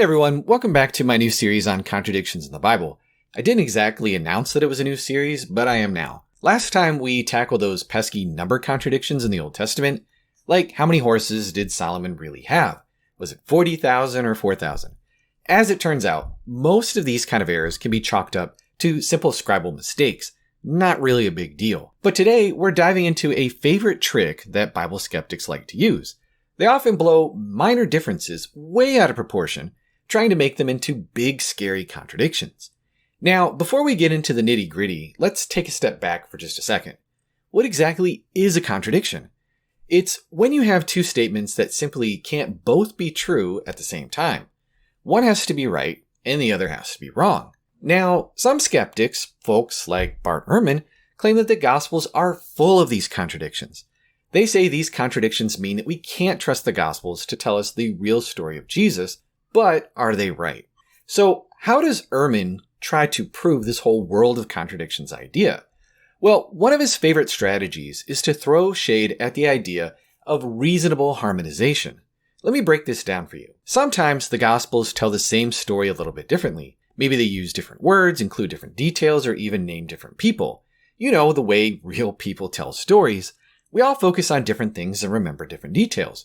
everyone, welcome back to my new series on contradictions in the Bible. I didn't exactly announce that it was a new series, but I am now. Last time we tackled those pesky number contradictions in the Old Testament, like how many horses did Solomon really have? Was it 40,000 or 4,000? As it turns out, most of these kind of errors can be chalked up to simple scribal mistakes, not really a big deal. But today we're diving into a favorite trick that Bible skeptics like to use. They often blow minor differences way out of proportion, trying to make them into big, scary contradictions. Now, before we get into the nitty-gritty, let's take a step back for just a second. What exactly is a contradiction? It's when you have two statements that simply can't both be true at the same time. One has to be right, and the other has to be wrong. Now, some skeptics, folks like Bart Ehrman, claim that the Gospels are full of these contradictions. They say these contradictions mean that we can't trust the Gospels to tell us the real story of Jesus, but are they right? So how does Ehrman try to prove this whole world of contradictions idea? Well, one of his favorite strategies is to throw shade at the idea of reasonable harmonization. Let me break this down for you. Sometimes the Gospels tell the same story a little bit differently. Maybe they use different words, include different details, or even name different people. You know, the way real people tell stories. We all focus on different things and remember different details.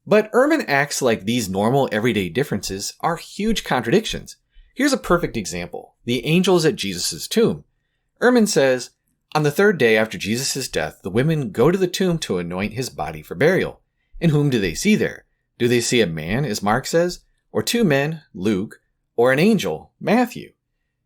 But Ehrman acts like these normal everyday differences are huge contradictions. Here's a perfect example. The angels at Jesus' tomb. Ehrman says, on the third day after Jesus' death, the women go to the tomb to anoint his body for burial. And whom do they see there? Do they see a man, as Mark says? Or two men, Luke? Or an angel, Matthew?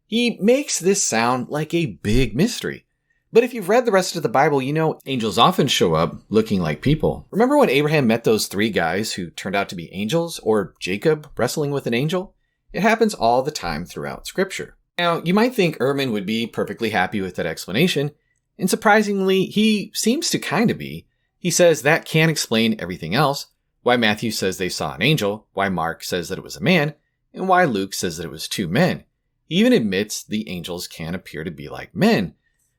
He makes this sound like a big mystery. But if you've read the rest of the Bible, you know angels often show up looking like people. Remember when Abraham met those three guys who turned out to be angels, or Jacob wrestling with an angel? It happens all the time throughout Scripture. Now, you might think Ehrman would be perfectly happy with that explanation, and surprisingly, he seems to kind of be. He says that can't explain everything else, why Matthew says they saw an angel, why Mark says that it was a man, and why Luke says that it was two men. He even admits the angels can appear to be like men.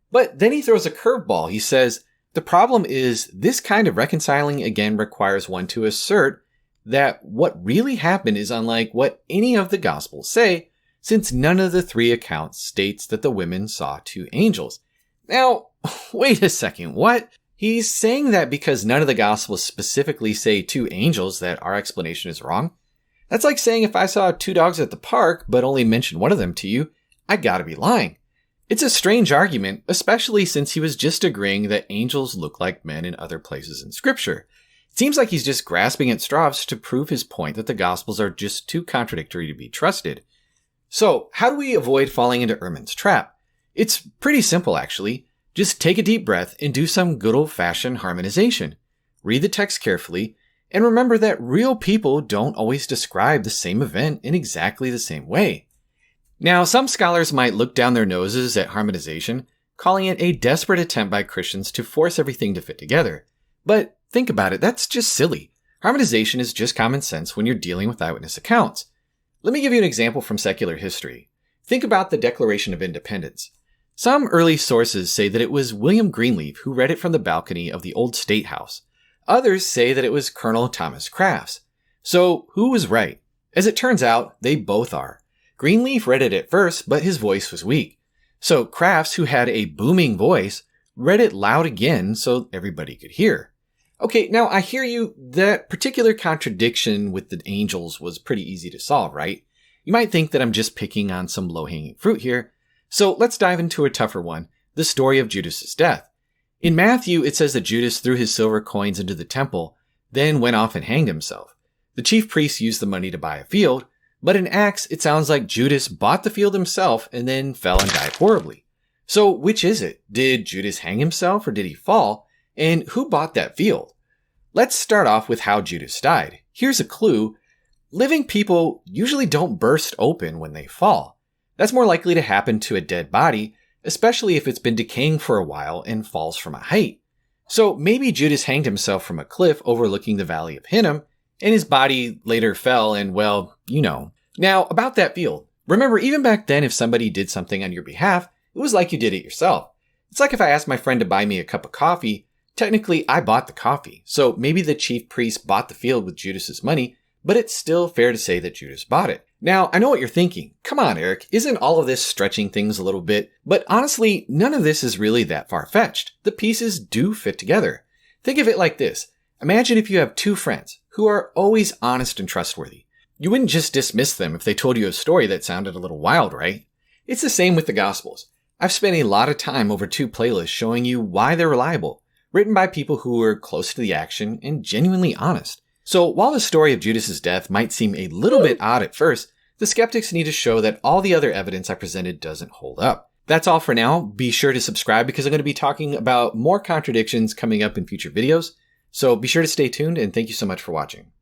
But then he throws a curveball. He says, the problem is this kind of reconciling again requires one to assert that what really happened is unlike what any of the Gospels say, since none of the three accounts states that the women saw two angels. Now, wait a second, what? He's saying that because none of the Gospels specifically say two angels that our explanation is wrong? That's like saying if I saw two dogs at the park but only mentioned one of them to you, I gotta be lying. It's a strange argument, especially since he was just agreeing that angels look like men in other places in Scripture. It seems like he's just grasping at straws to prove his point that the Gospels are just too contradictory to be trusted. So, how do we avoid falling into Ehrman's trap? It's pretty simple, actually. Just take a deep breath and do some good old-fashioned harmonization. Read the text carefully, and remember that real people don't always describe the same event in exactly the same way. Now, some scholars might look down their noses at harmonization, calling it a desperate attempt by Christians to force everything to fit together. But think about it, that's just silly. Harmonization is just common sense when you're dealing with eyewitness accounts. Let me give you an example from secular history. Think about the Declaration of Independence. Some early sources say that it was William Greenleaf who read it from the balcony of the old State House. Others say that it was Colonel Thomas Crafts. So, who was right? As it turns out, they both are. Greenleaf read it at first, but his voice was weak. So Crafts, who had a booming voice, read it loud again so everybody could hear. Okay, now I hear you, that particular contradiction with the angels was pretty easy to solve, right? You might think that I'm just picking on some low-hanging fruit here. So let's dive into a tougher one, the story of Judas' death. In Matthew, it says that Judas threw his silver coins into the temple, then went off and hanged himself. The chief priests used the money to buy a field, but in Acts, it sounds like Judas bought the field himself and then fell and died horribly. So which is it? Did Judas hang himself or did he fall? And who bought that field? Let's start off with how Judas died. Here's a clue. Living people usually don't burst open when they fall. That's more likely to happen to a dead body, especially if it's been decaying for a while and falls from a height. So maybe Judas hanged himself from a cliff overlooking the Valley of Hinnom, and his body later fell and, well, you know. Now, about that field. Remember, even back then, if somebody did something on your behalf, it was like you did it yourself. It's like if I asked my friend to buy me a cup of coffee, technically I bought the coffee. So maybe the chief priest bought the field with Judas's money, but it's still fair to say that Judas bought it. Now, I know what you're thinking. Come on, Eric, isn't all of this stretching things a little bit? But honestly, none of this is really that far-fetched. The pieces do fit together. Think of it like this. Imagine if you have two friends who are always honest and trustworthy. You wouldn't just dismiss them if they told you a story that sounded a little wild, right? It's the same with the Gospels. I've spent a lot of time over 2 playlists showing you why they're reliable, written by people who are close to the action and genuinely honest. So while the story of Judas's death might seem a little bit odd at first, the skeptics need to show that all the other evidence I presented doesn't hold up. That's all for now. Be sure to subscribe because I'm going to be talking about more contradictions coming up in future videos. So be sure to stay tuned and thank you so much for watching.